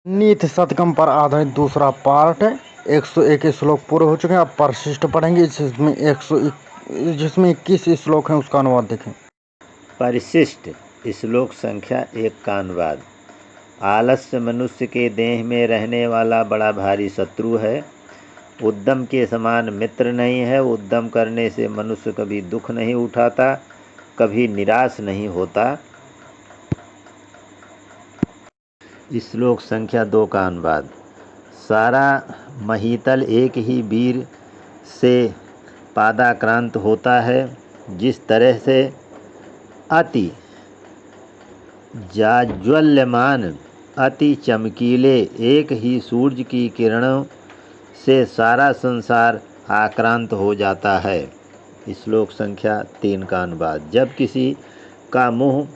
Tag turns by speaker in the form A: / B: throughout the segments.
A: नीति शतकम पर आधारित दूसरा पार्ट 101 श्लोक पूरे हो चुके हैं। अब परिशिष्ट पढ़ेंगे जिसमें 21 श्लोक हैं, उसका अनुवाद देखें।
B: परिशिष्ट श्लोक संख्या 1 का अनुवाद। आलस्य मनुष्य के देह में रहने वाला बड़ा भारी शत्रु है। उद्यम के समान मित्र नहीं है। उद्यम करने से मनुष्य कभी दुख नहीं उठाता, कभी निराश नहीं होता। श्लोक संख्या 2 का अनुवाद। सारा महीतल एक ही वीर से पादाक्रांत होता है। जिस तरह से अति जाज्वल्यमान, अति चमकीले एक ही सूर्य की किरणों से सारा संसार आक्रांत हो जाता है। श्लोक संख्या 3 का अनुवाद। जब किसी का मुंह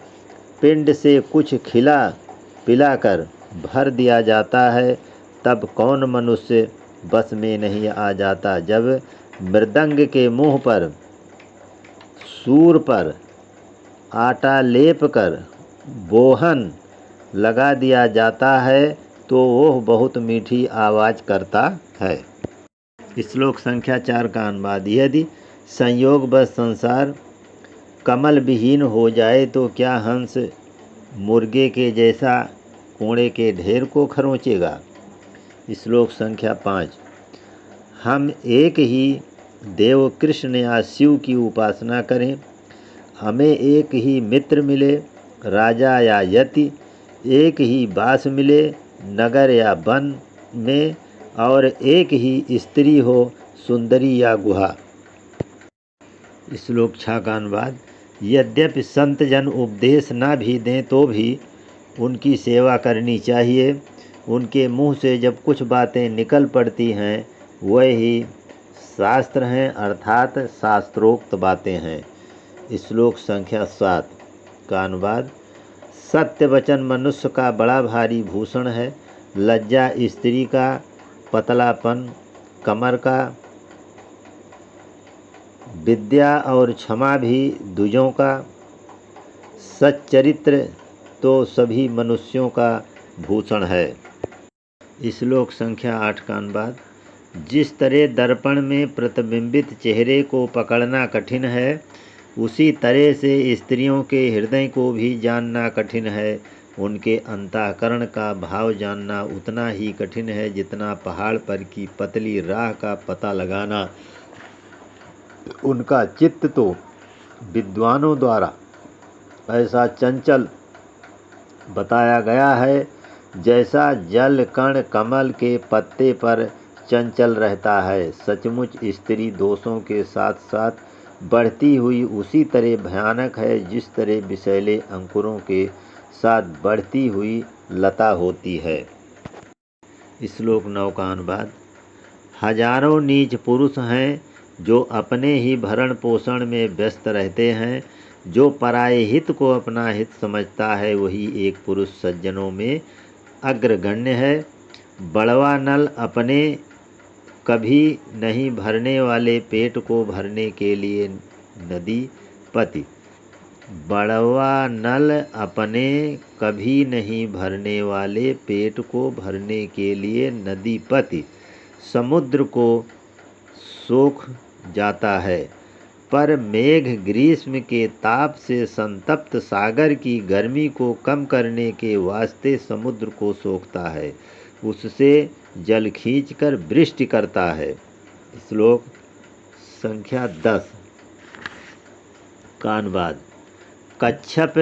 B: पिंड से कुछ खिला पिलाकर भर दिया जाता है, तब कौन मनुष्य बस में नहीं आ जाता। जब मृदंग के मुंह पर सूर पर आटा लेप कर बोहन लगा दिया जाता है, तो वह बहुत मीठी आवाज़ करता है। श्लोक संख्या 4 का अनुवाद। यदि संयोगवश संसार कमल विहीन हो जाए तो क्या हंस मुर्गे के जैसा कोड़े के ढेर को खरोंचेगा। श्लोक संख्या 5। हम एक ही देव कृष्ण या शिव की उपासना करें, हमें एक ही मित्र मिले, राजा या यति, एक ही बास मिले नगर या वन में, और एक ही स्त्री हो सुंदरी या गुहा। श्लोक 6 का अनुवाद। यद्यपि संत जन उपदेश ना भी दें तो भी उनकी सेवा करनी चाहिए। उनके मुंह से जब कुछ बातें निकल पड़ती हैं, वह ही शास्त्र हैं, अर्थात शास्त्रोक्त बातें हैं। श्लोक संख्या 7 का अनुवाद। सत्य वचन मनुष्य का बड़ा भारी भूषण है। लज्जा स्त्री का, पतलापन कमर का, विद्या और क्षमा भी द्विजों का, सच्चरित्र तो सभी मनुष्यों का भूषण है। श्लोक संख्या 8 का अनुवाद। जिस तरह दर्पण में प्रतिबिंबित चेहरे को पकड़ना कठिन है, उसी तरह से स्त्रियों के हृदय को भी जानना कठिन है। उनके अंतःकरण का भाव जानना उतना ही कठिन है जितना पहाड़ पर की पतली राह का पता लगाना। उनका चित्त तो विद्वानों द्वारा ऐसा चंचल बताया गया है, जैसा जल कण कमल के पत्ते पर चंचल रहता है। सचमुच स्त्री दोषों के साथ साथ बढ़ती हुई उसी तरह भयानक है जिस तरह विषैले अंकुरों के साथ बढ़ती हुई लता होती है। श्लोक 9 का अनुवाद। हजारों नीच पुरुष हैं जो अपने ही भरण पोषण में व्यस्त रहते हैं। जो पराये हित को अपना हित समझता है, वही एक पुरुष सज्जनों में अग्रगण्य है। बड़वा नल अपने कभी नहीं भरने वाले पेट को भरने के लिए नदी पति। बड़वा नल अपने कभी नहीं भरने वाले पेट को भरने के लिए नदी पति समुद्र को सोख जाता है, पर मेघ ग्रीष्म के ताप से संतप्त सागर की गर्मी को कम करने के वास्ते समुद्र को सोखता है, उससे जल खींचकर वृष्टि करता है। श्लोक संख्या 10 का अनुवाद। कच्छप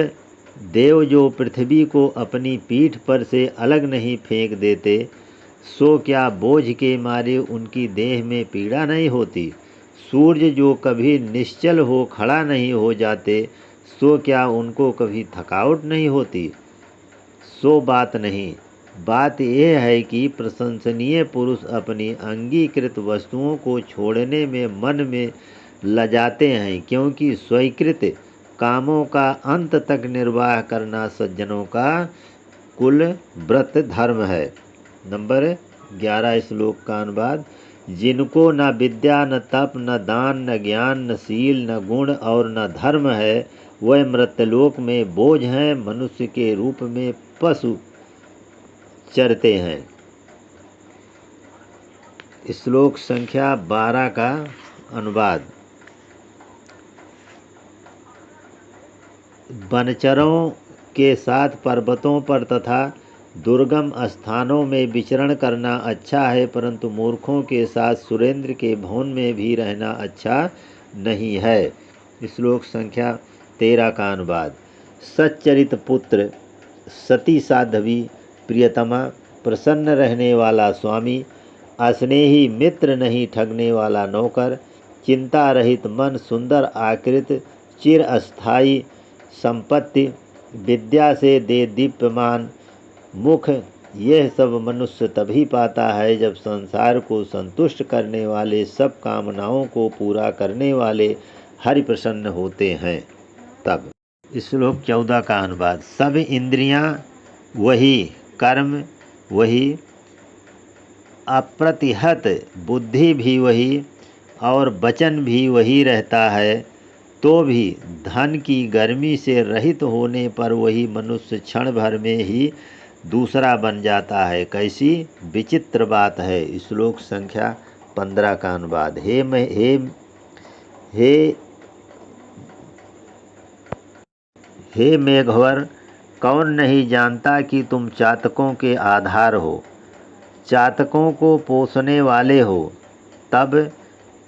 B: देव जो पृथ्वी को अपनी पीठ पर से अलग नहीं फेंक देते, सो क्या बोझ के मारे उनकी देह में पीड़ा नहीं होती। सूर्य जो कभी निश्चल हो खड़ा नहीं हो जाते, सो क्या उनको कभी थकावट नहीं होती। सो बात नहीं, बात यह है कि प्रशंसनीय पुरुष अपनी अंगीकृत वस्तुओं को छोड़ने में मन में लजाते हैं, क्योंकि स्वीकृत कामों का अंत तक निर्वाह करना सज्जनों का कुल व्रत धर्म है। नंबर 11 श्लोक का अनुवाद। जिनको न विद्या न तप न दान न ज्ञान न शील न गुण और न धर्म है, वह मृत्यलोक में बोझ हैं। मनुष्य के रूप में पशु चरते हैं। श्लोक संख्या 12 का अनुवाद। वनचरों के साथ पर्वतों पर तथा दुर्गम स्थानों में विचरण करना अच्छा है, परंतु मूर्खों के साथ सुरेंद्र के भवन में भी रहना अच्छा नहीं है। श्लोक संख्या 13 का अनुवाद। सच्चरित पुत्र, सती साध्वी, प्रियतमा, प्रसन्न रहने वाला स्वामी, अस्नेही मित्र, नहीं ठगने वाला नौकर, चिंता रहित मन, सुंदर आकृत, चिरस्थायी संपत्ति, विद्या से दे दीप्यमान मुख, यह सब मनुष्य तभी पाता है जब संसार को संतुष्ट करने वाले, सब कामनाओं को पूरा करने वाले हरि प्रसन्न होते हैं तब। श्लोक 14 का अनुवाद। सब इंद्रियां वही, कर्म वही, अप्रतिहत बुद्धि भी वही और वचन भी वही रहता है, तो भी धन की गर्मी से रहित होने पर वही मनुष्य क्षण भर में ही दूसरा बन जाता है। कैसी विचित्र बात है। श्लोक संख्या 15 का अनुवाद। हे मेघवर, कौन नहीं जानता कि तुम चातकों के आधार हो, चातकों को पोसने वाले हो, तब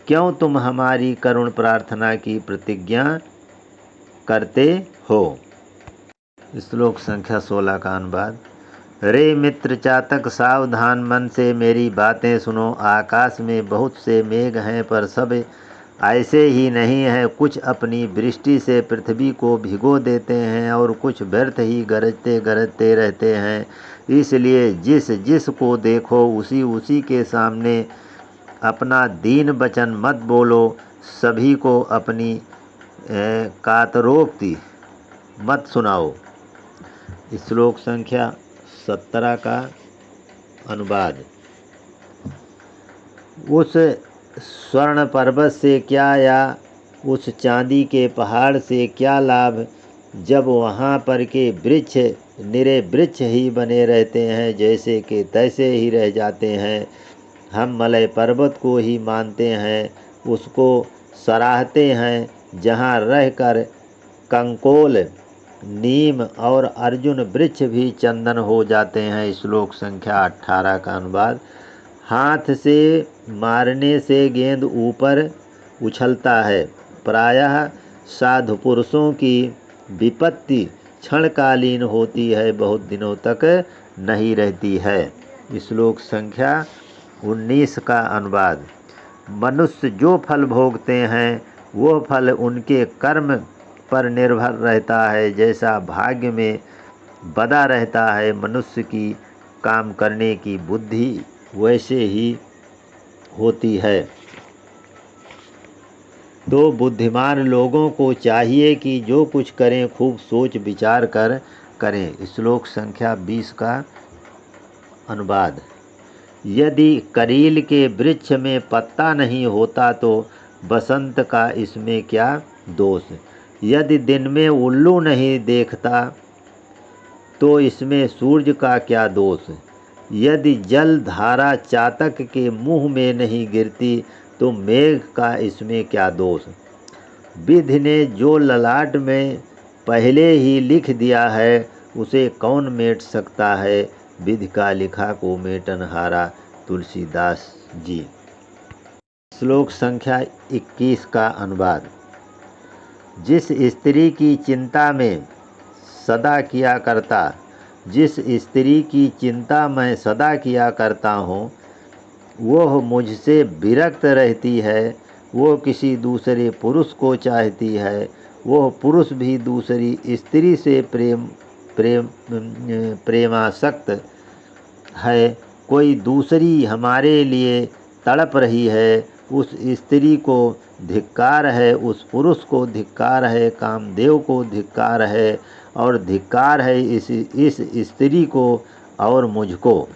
B: क्यों तुम हमारी करुण प्रार्थना की प्रतिज्ञा करते हो। श्लोक संख्या 16 का अनुवाद। रे मित्र चातक, सावधान मन से मेरी बातें सुनो। आकाश में बहुत से मेघ हैं, पर सब ऐसे ही नहीं हैं। कुछ अपनी वृष्टि से पृथ्वी को भिगो देते हैं और कुछ व्यर्थ ही गरजते गरजते रहते हैं। इसलिए जिस जिस को देखो उसी उसी के सामने अपना दीन वचन मत बोलो, सभी को अपनी कातरोक्ति मत सुनाओ। श्लोक संख्या 17 का अनुवाद। उस स्वर्ण पर्वत से क्या या उस चांदी के पहाड़ से क्या लाभ, जब वहाँ पर के वृक्ष निरे वृक्ष ही बने रहते हैं, जैसे कि तैसे ही रह जाते हैं। हम मलय पर्वत को ही मानते हैं, उसको सराहते हैं, जहाँ रहकर कंकोल, नीम और अर्जुन वृक्ष भी चंदन हो जाते हैं। श्लोक संख्या 18 का अनुवाद। हाथ से मारने से गेंद ऊपर उछलता है, प्रायः साधु पुरुषों की विपत्ति क्षणकालीन होती है, बहुत दिनों तक नहीं रहती है। श्लोक संख्या 19 का अनुवाद। मनुष्य जो फल भोगते हैं वो फल उनके कर्म पर निर्भर रहता है। जैसा भाग्य में बदा रहता है मनुष्य की काम करने की बुद्धि, वैसे ही होती है। तो बुद्धिमान लोगों को चाहिए कि जो कुछ करें खूब सोच विचार कर करें। श्लोक संख्या 20 का अनुवाद। यदि करील के वृक्ष में पत्ता नहीं होता तो बसंत का इसमें क्या दोष। यदि दिन में उल्लू नहीं देखता तो इसमें सूरज का क्या दोष। यदि जल धारा चातक के मुंह में नहीं गिरती तो मेघ का इसमें क्या दोष। विधि ने जो ललाट में पहले ही लिख दिया है उसे कौन मेट सकता है। विधि का लिखा को मेटनहारा, तुलसीदास जी। श्लोक संख्या 21 का अनुवाद। जिस स्त्री की चिंता में सदा किया करता, जिस स्त्री की चिंता मैं सदा किया करता हूँ, वह मुझसे विरक्त रहती है। वो किसी दूसरे पुरुष को चाहती है। वह पुरुष भी दूसरी स्त्री से प्रेमासक्त है। कोई दूसरी हमारे लिए तड़प रही है, उस स्त्री को धिक्कार है, उस पुरुष को धिक्कार है, कामदेव को धिक्कार है और धिक्कार है इस स्त्री को और मुझको।